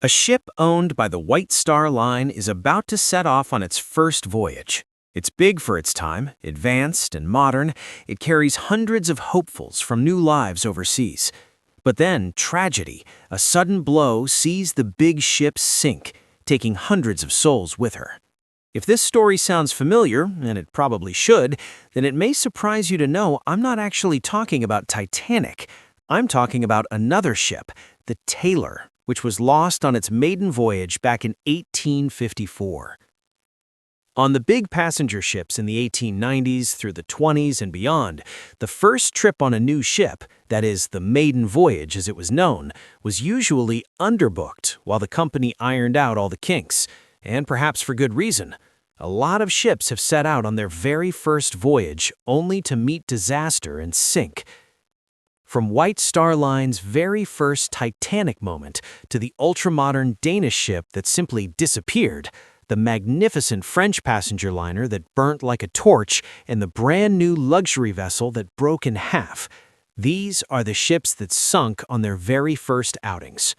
A ship owned by the White Star Line is about to set off on its first voyage. It's big for its time, advanced and modern. It carries hundreds of hopefuls from new lives overseas. But then, tragedy, a sudden blow sees the big ship sink, taking hundreds of souls with her. If this story sounds familiar, and it probably should, then it may surprise you to know I'm not actually talking about Titanic. I'm talking about another ship, the Taylor, which was lost on its maiden voyage back in 1854. On the big passenger ships in the 1890s through the 20s and beyond, the first trip on a new ship, that is, the Maiden Voyage as it was known, was usually underbooked while the company ironed out all the kinks, and perhaps for good reason. A lot of ships have set out on their very first voyage only to meet disaster and sink. From White Star Line's very first Titanic moment to the ultra-modern Danish ship that simply disappeared, the magnificent French passenger liner that burnt like a torch, and the brand-new luxury vessel that broke in half, these are the ships that sunk on their very first outings.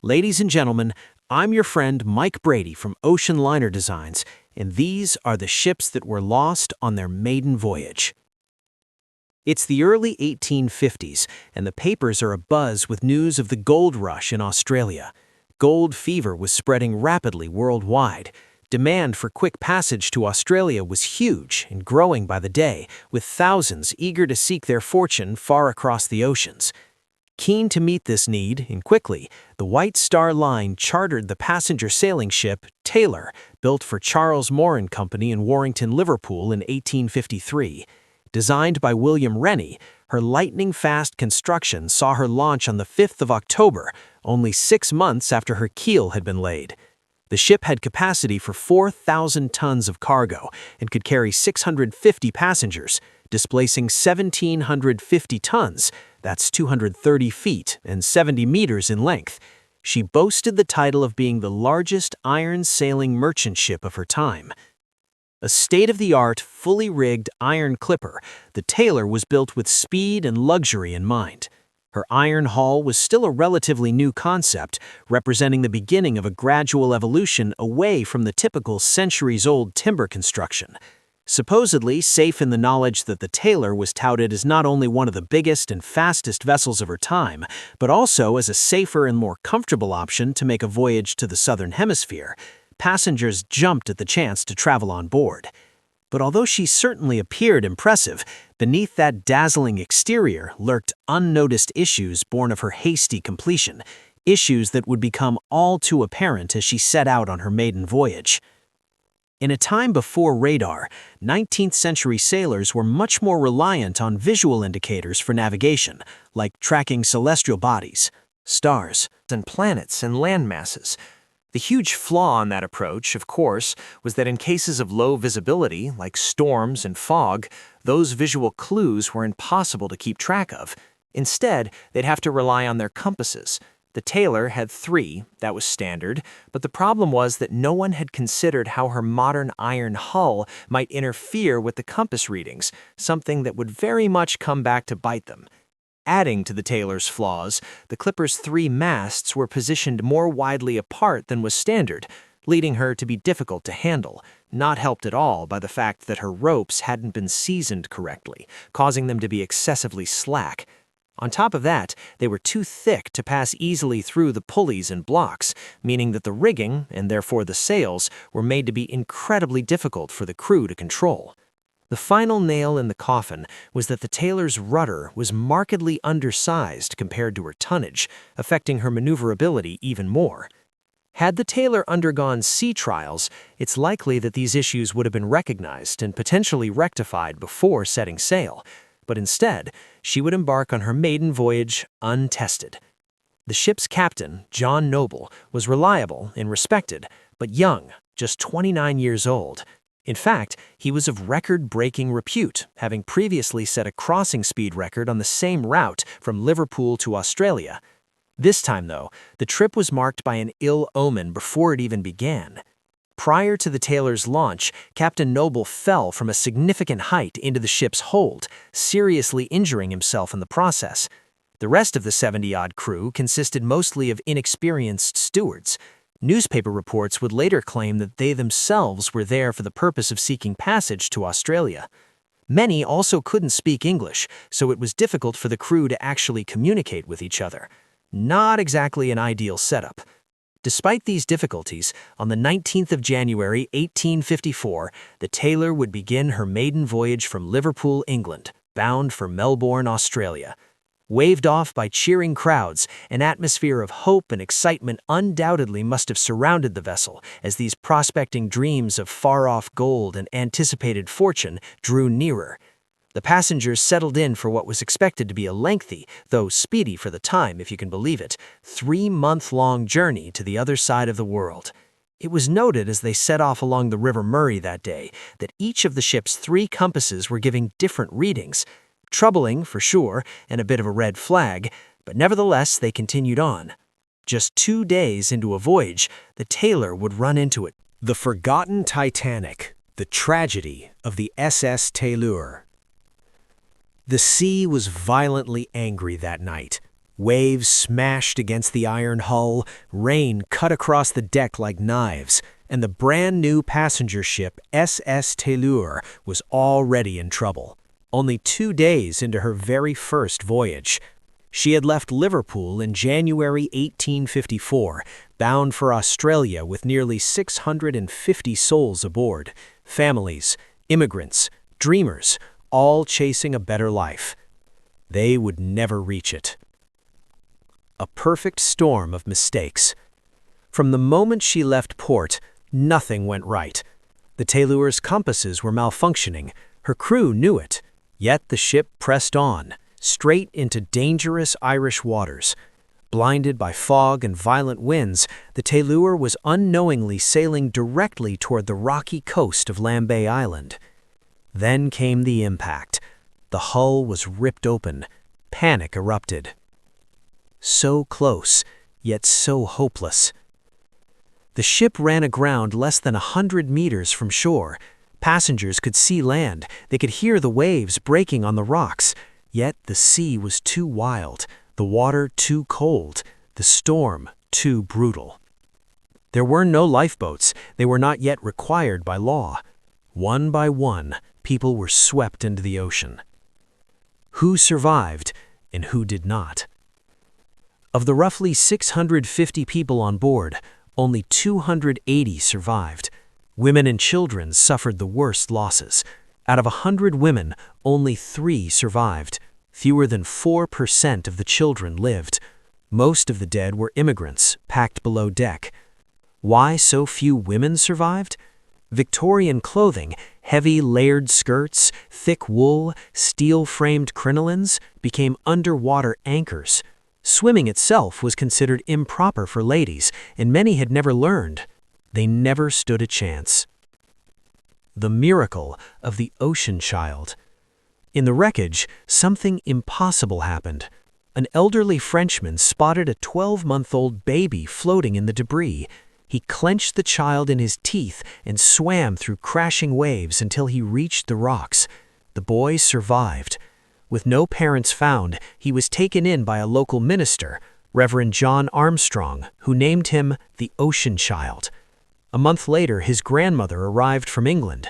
Ladies and gentlemen, I'm your friend Mike Brady from Ocean Liner Designs, and these are the ships that were lost on their maiden voyage. It's the early 1850s, and the papers are abuzz with news of the gold rush in Australia. Gold fever was spreading rapidly worldwide. Demand for quick passage to Australia was huge and growing by the day, with thousands eager to seek their fortune far across the oceans. Keen to meet this need, and quickly, the White Star Line chartered the passenger sailing ship Taylor, built for Charles Moore and Company in Warrington, Liverpool in 1853. Designed by William Rennie, her lightning-fast construction saw her launch on the 5th of October, only 6 months after her keel had been laid. The ship had capacity for 4,000 tons of cargo and could carry 650 passengers, displacing 1,750 tons, that's 230 feet and 70 meters in length. She boasted the title of being the largest iron sailing merchant ship of her time. A state-of-the-art, fully rigged iron clipper, the Taylor was built with speed and luxury in mind. Her iron hull was still a relatively new concept, representing the beginning of a gradual evolution away from the typical centuries-old timber construction. Supposedly safe in the knowledge that the Taylor was touted as not only one of the biggest and fastest vessels of her time, but also as a safer and more comfortable option to make a voyage to the southern hemisphere, passengers jumped at the chance to travel on board. But although she certainly appeared impressive, beneath that dazzling exterior lurked unnoticed issues born of her hasty completion, issues that would become all too apparent as she set out on her maiden voyage. In a time before radar, 19th century sailors were much more reliant on visual indicators for navigation, like tracking celestial bodies, stars, and planets and land masses. The huge flaw in that approach, of course, was that in cases of low visibility, like storms and fog, those visual clues were impossible to keep track of. Instead, they'd have to rely on their compasses. The Taylor had 3, that was standard, but the problem was that no one had considered how her modern iron hull might interfere with the compass readings, something that would very much come back to bite them. Adding to the Taylor's flaws, the clipper's 3 masts were positioned more widely apart than was standard, leading her to be difficult to handle, not helped at all by the fact that her ropes hadn't been seasoned correctly, causing them to be excessively slack. On top of that, they were too thick to pass easily through the pulleys and blocks, meaning that the rigging, and therefore the sails, were made to be incredibly difficult for the crew to control. The final nail in the coffin was that the Taylor's rudder was markedly undersized compared to her tonnage, affecting her maneuverability even more. Had the Taylor undergone sea trials, it's likely that these issues would have been recognized and potentially rectified before setting sail, but instead, she would embark on her maiden voyage untested. The ship's captain, John Noble, was reliable and respected, but young, just 29 years old. In fact, he was of record-breaking repute, having previously set a crossing speed record on the same route from Liverpool to Australia. This time, though, the trip was marked by an ill omen before it even began. Prior to the Taylor's launch, Captain Noble fell from a significant height into the ship's hold, seriously injuring himself in the process. The rest of the 70-odd crew consisted mostly of inexperienced stewards. Newspaper reports would later claim that they themselves were there for the purpose of seeking passage to Australia. Many also couldn't speak English, so it was difficult for the crew to actually communicate with each other. Not exactly an ideal setup. Despite these difficulties, on the 19th of January 1854, the Taylor would begin her maiden voyage from Liverpool, England, bound for Melbourne, Australia. Waved off by cheering crowds, an atmosphere of hope and excitement undoubtedly must have surrounded the vessel as these prospecting dreams of far-off gold and anticipated fortune drew nearer. The passengers settled in for what was expected to be a lengthy, though speedy for the time if you can believe it, 3-month-long journey to the other side of the world. It was noted as they set off along the River Murray that day that each of the ship's 3 compasses were giving different readings. Troubling, for sure, and a bit of a red flag, but nevertheless they continued on. Just 2 days into a voyage, the Taylor would run into it. The forgotten Titanic, the tragedy of the SS Taylor. The sea was violently angry that night. Waves smashed against the iron hull, rain cut across the deck like knives, and the brand-new passenger ship SS Taylor was already in trouble. Only 2 days into her very first voyage. She had left Liverpool in January 1854, bound for Australia with nearly 650 souls aboard, families, immigrants, dreamers, all chasing a better life. They would never reach it. A perfect storm of mistakes. From the moment she left port, nothing went right. The Taylor's compasses were malfunctioning. Her crew knew it. Yet the ship pressed on, straight into dangerous Irish waters. Blinded by fog and violent winds, the Taylor was unknowingly sailing directly toward the rocky coast of Lambay Island. Then came the impact. The hull was ripped open. Panic erupted. So close, yet so hopeless. The ship ran aground less than 100 meters from shore. Passengers could see land, they could hear the waves breaking on the rocks, yet the sea was too wild, the water too cold, the storm too brutal. There were no lifeboats, they were not yet required by law. One by one, people were swept into the ocean. Who survived and who did not? Of the roughly 650 people on board, only 280 survived. Women and children suffered the worst losses. Out of 100 women, only 3 survived. Fewer than 4% of the children lived. Most of the dead were immigrants, packed below deck. Why so few women survived? Victorian clothing, heavy layered skirts, thick wool, steel-framed crinolines became underwater anchors. Swimming itself was considered improper for ladies, and many had never learned. They never stood a chance. The miracle of the ocean child. In the wreckage, something impossible happened. An elderly Frenchman spotted a 12-month-old baby floating in the debris. He clenched the child in his teeth and swam through crashing waves until he reached the rocks. The boy survived. With no parents found, he was taken in by a local minister, Reverend John Armstrong, who named him the Ocean Child. A month later, his grandmother arrived from England.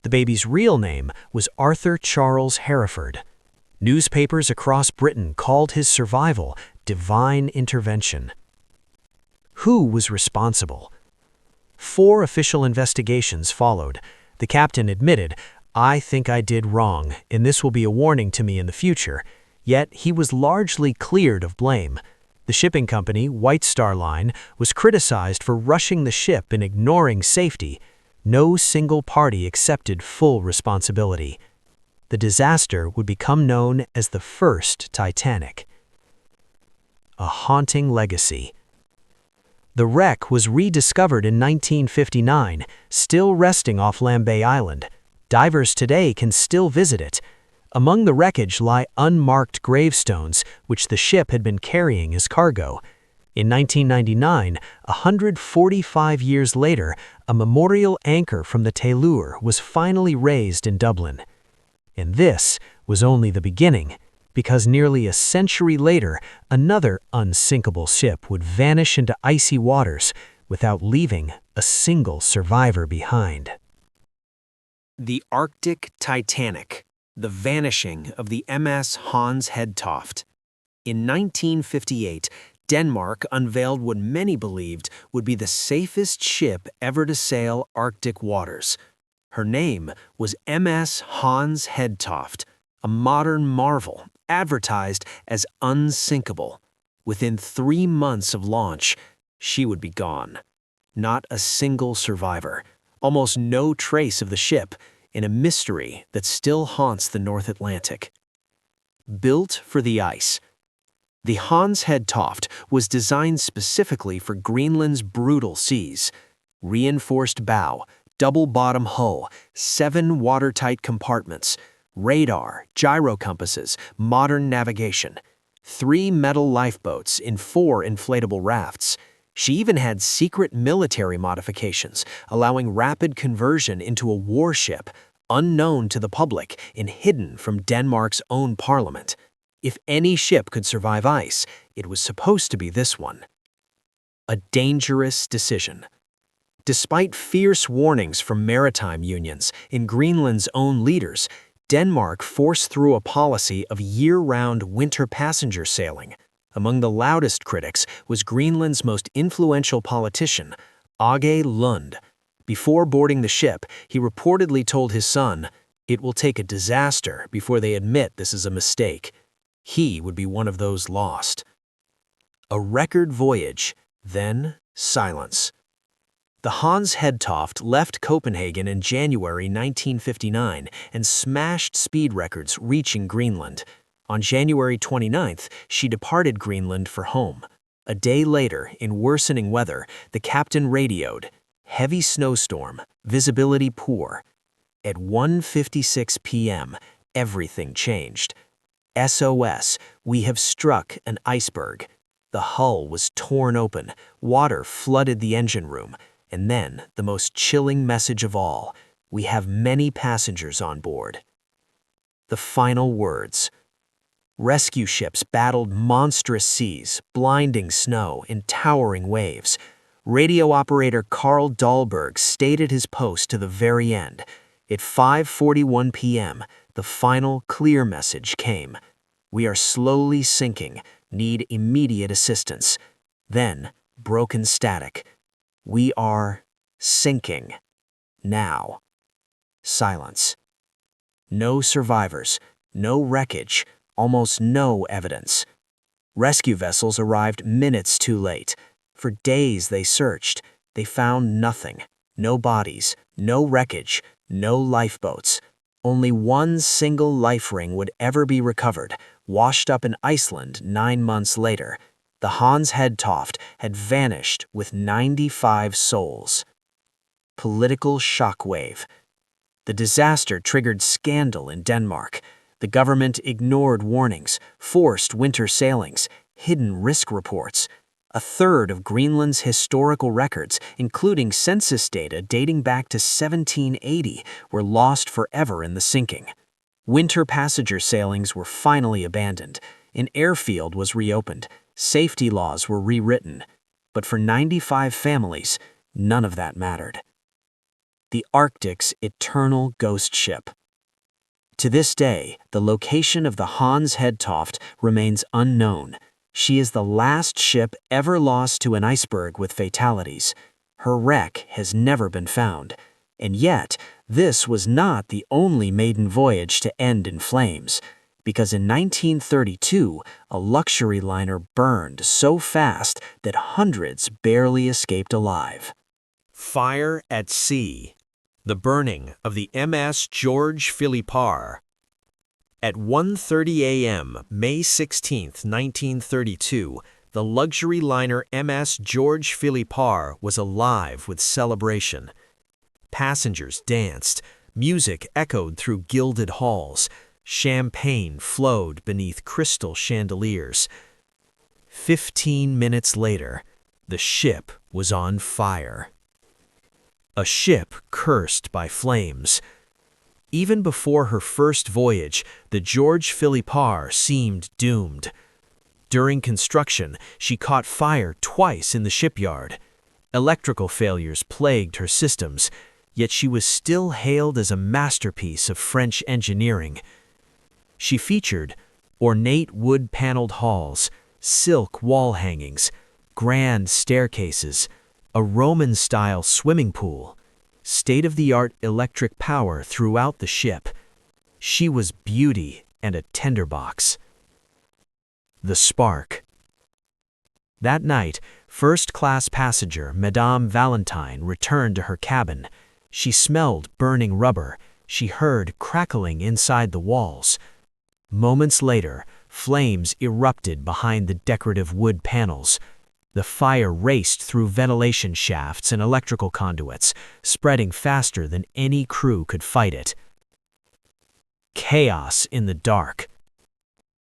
The baby's real name was Arthur Charles Hereford. Newspapers across Britain called his survival divine intervention. Who was responsible? 4 official investigations followed. The captain admitted, "I think I did wrong, and this will be a warning to me in the future." Yet he was largely cleared of blame. The shipping company, White Star Line, was criticized for rushing the ship and ignoring safety. No single party accepted full responsibility. The disaster would become known as the first Titanic. A haunting legacy. The wreck was rediscovered in 1959, still resting off Lambay Island. Divers today can still visit it. Among the wreckage lie unmarked gravestones, which the ship had been carrying as cargo. In 1999, 145 years later, a memorial anchor from the Taylor was finally raised in Dublin. And this was only the beginning. because nearly a century later, another unsinkable ship would vanish into icy waters without leaving a single survivor behind. The Arctic Titanic, the vanishing of the MS Hans Hedtoft. In 1958, Denmark unveiled what many believed would be the safest ship ever to sail Arctic waters. Her name was MS Hans Hedtoft, a modern marvel advertised as unsinkable. Within 3 months of launch, she would be gone. Not a single survivor, almost no trace of the ship, in a mystery that still haunts the North Atlantic. Built for the ice. The Hans Hedtoft was designed specifically for Greenland's brutal seas. Reinforced bow, double-bottom hull, 7 watertight compartments, radar, gyro compasses, modern navigation, 3 metal lifeboats in 4 inflatable rafts. She even had secret military modifications, allowing rapid conversion into a warship, unknown to the public and hidden from Denmark's own parliament. If any ship could survive ice, it was supposed to be this one. A dangerous decision. Despite fierce warnings from maritime unions and Greenland's own leaders, Denmark forced through a policy of year-round winter passenger sailing. Among the loudest critics was Greenland's most influential politician, Åge Lund. Before boarding the ship, he reportedly told his son, "It will take a disaster before they admit this is a mistake." He would be one of those lost. A record voyage, then silence. The Hans Hedtoft left Copenhagen in January 1959 and smashed speed records reaching Greenland. On January 29th, she departed Greenland for home. A day later, in worsening weather, the captain radioed, "Heavy snowstorm, visibility poor." At 1:56 p.m., everything changed. SOS, we have struck an iceberg. The hull was torn open, water flooded the engine room, and then the most chilling message of all, we have many passengers on board. The final words. Rescue ships battled monstrous seas, blinding snow, and towering waves. Radio operator Carl Dahlberg stayed at his post to the very end. At 5:41 p.m., the final clear message came. We are slowly sinking, need immediate assistance. Then, broken static. We are sinking. Now. Silence. No survivors, no wreckage, almost no evidence. Rescue vessels arrived minutes too late. For days they searched. They found nothing. No bodies, no wreckage, no lifeboats. Only one single life ring would ever be recovered, washed up in Iceland 9 months later. The Hans Hedtoft had vanished with 95 souls. Political shockwave. The disaster triggered scandal in Denmark. The government ignored warnings, forced winter sailings, hidden risk reports. A third of Greenland's historical records, including census data dating back to 1780, were lost forever in the sinking. Winter passenger sailings were finally abandoned. An airfield was reopened. Safety laws were rewritten. But for 95 families, none of that mattered. The Arctic's eternal ghost ship. To this day, the location of the Hans Hedtoft remains unknown. She is the last ship ever lost to an iceberg with fatalities. Her wreck has never been found. And yet, this was not the only maiden voyage to end in flames, because in 1932, a luxury liner burned so fast that hundreds barely escaped alive. Fire at sea. The burning of the MS George Philippar. At 1:30 a.m., May 16, 1932, the luxury liner MS George Philippar was alive with celebration. Passengers danced, music echoed through gilded halls, champagne flowed beneath crystal chandeliers. 15 minutes later, the ship was on fire. A ship cursed by flames. Even before her first voyage, the George Philippar seemed doomed. During construction, she caught fire twice in the shipyard. Electrical failures plagued her systems, yet she was still hailed as a masterpiece of French engineering. She featured ornate wood-paneled halls, silk wall hangings, grand staircases, a Roman-style swimming pool, state-of-the-art electric power throughout the ship. She was beauty and a tinderbox. The spark. That night, first-class passenger Madame Valentine returned to her cabin. She smelled burning rubber. She heard crackling inside the walls. Moments later, flames erupted behind the decorative wood panels. The fire raced through ventilation shafts and electrical conduits, spreading faster than any crew could fight it. Chaos in the dark.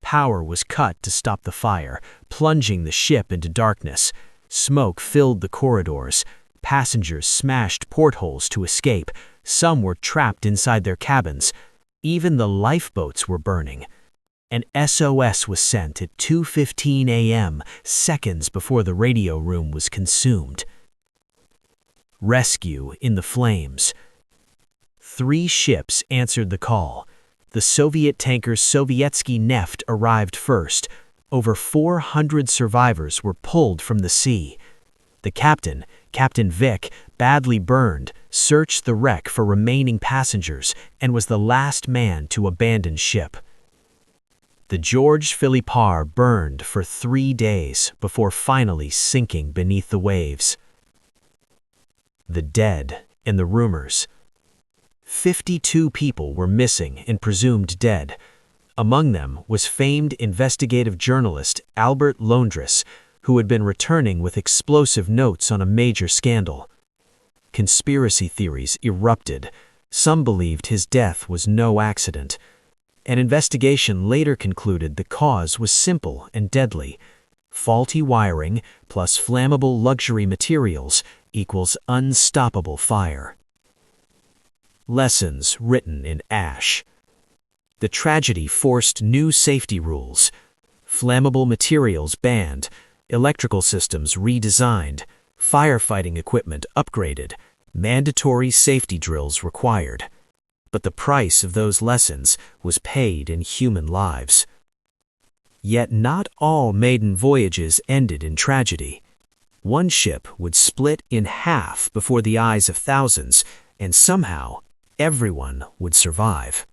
Power was cut to stop the fire, plunging the ship into darkness. Smoke filled the corridors. Passengers smashed portholes to escape. Some were trapped inside their cabins. Even the lifeboats were burning. An SOS was sent at 2:15 a.m., seconds before the radio room was consumed. Rescue in the flames. 3 ships answered the call. The Soviet tanker Sovietsky Neft arrived first. Over 400 survivors were pulled from the sea. The captain, Captain Vic, badly burned, searched the wreck for remaining passengers and was the last man to abandon ship. The George Philippar burned for 3 days before finally sinking beneath the waves. The dead and the rumors. 52 people were missing and presumed dead. Among them was famed investigative journalist Albert Londres, who had been returning with explosive notes on a major scandal. Conspiracy theories erupted. Some believed his death was no accident. An investigation later concluded the cause was simple and deadly. Faulty wiring plus flammable luxury materials equals unstoppable fire. Lessons written in ash. The tragedy forced new safety rules. Flammable materials banned, electrical systems redesigned, firefighting equipment upgraded, mandatory safety drills required. But the price of those lessons was paid in human lives. Yet not all maiden voyages ended in tragedy. One ship would split in half before the eyes of thousands, and somehow everyone would survive.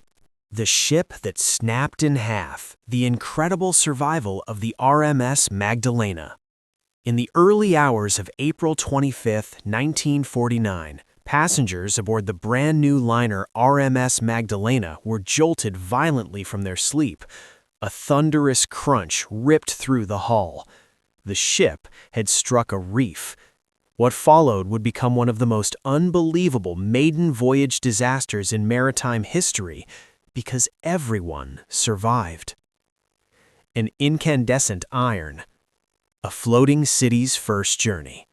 The ship that snapped in half, the incredible survival of the RMS Magdalena. In the early hours of April 25, 1949, passengers aboard the brand-new liner RMS Magdalena were jolted violently from their sleep. A thunderous crunch ripped through the hull. The ship had struck a reef. What followed would become one of the most unbelievable maiden voyage disasters in maritime history, because everyone survived. An incandescent iron. A floating city's first journey.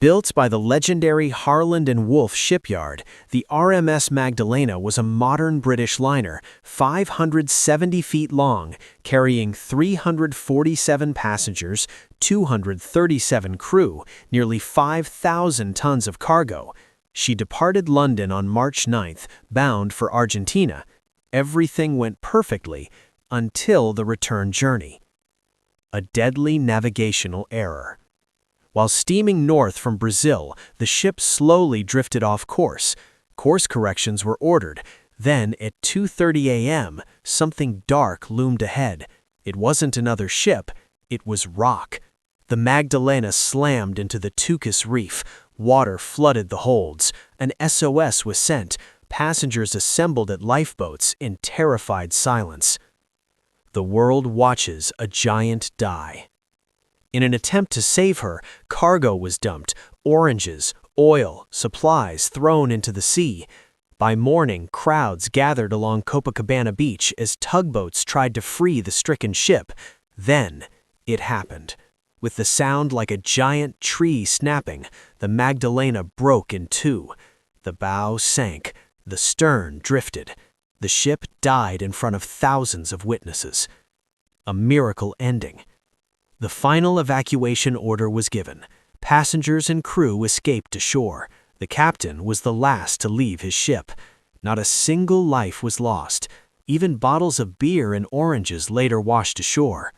Built by the legendary Harland and Wolff shipyard, the RMS Magdalena was a modern British liner, 570 feet long, carrying 347 passengers, 237 crew, nearly 5,000 tons of cargo. She departed London on March 9th, bound for Argentina. Everything went perfectly until the return journey. A deadly navigational error. While steaming north from Brazil, the ship slowly drifted off course. Course corrections were ordered. Then, at 2:30 a.m., something dark loomed ahead. It wasn't another ship, it was rock. The Magdalena slammed into the Tucas Reef. Water flooded the holds. An SOS was sent. Passengers assembled at lifeboats in terrified silence. The world watches a giant die. In an attempt to save her, cargo was dumped, oranges, oil, supplies thrown into the sea. By morning, crowds gathered along Copacabana Beach as tugboats tried to free the stricken ship. Then, it happened. With the sound like a giant tree snapping, the Magdalena broke in two. The bow sank. The stern drifted. The ship died in front of thousands of witnesses. A miracle ending. The final evacuation order was given. Passengers and crew escaped to shore. The captain was the last to leave his ship. Not a single life was lost. Even bottles of beer and oranges later washed ashore.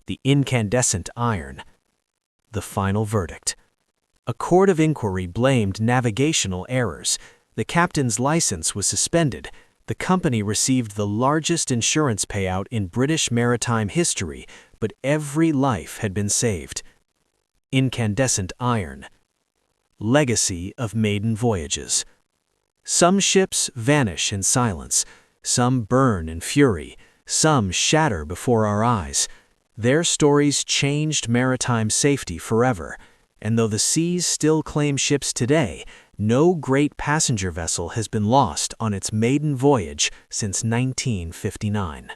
The incandescent iron. The final verdict. A court of inquiry blamed navigational errors. The captain's license was suspended. The company received the largest insurance payout in British maritime history, but every life had been saved. Incandescent iron. Legacy of maiden voyages. Some ships vanish in silence. Some burn in fury. Some shatter before our eyes. Their stories changed maritime safety forever. And though the seas still claim ships today, no great passenger vessel has been lost on its maiden voyage since 1959.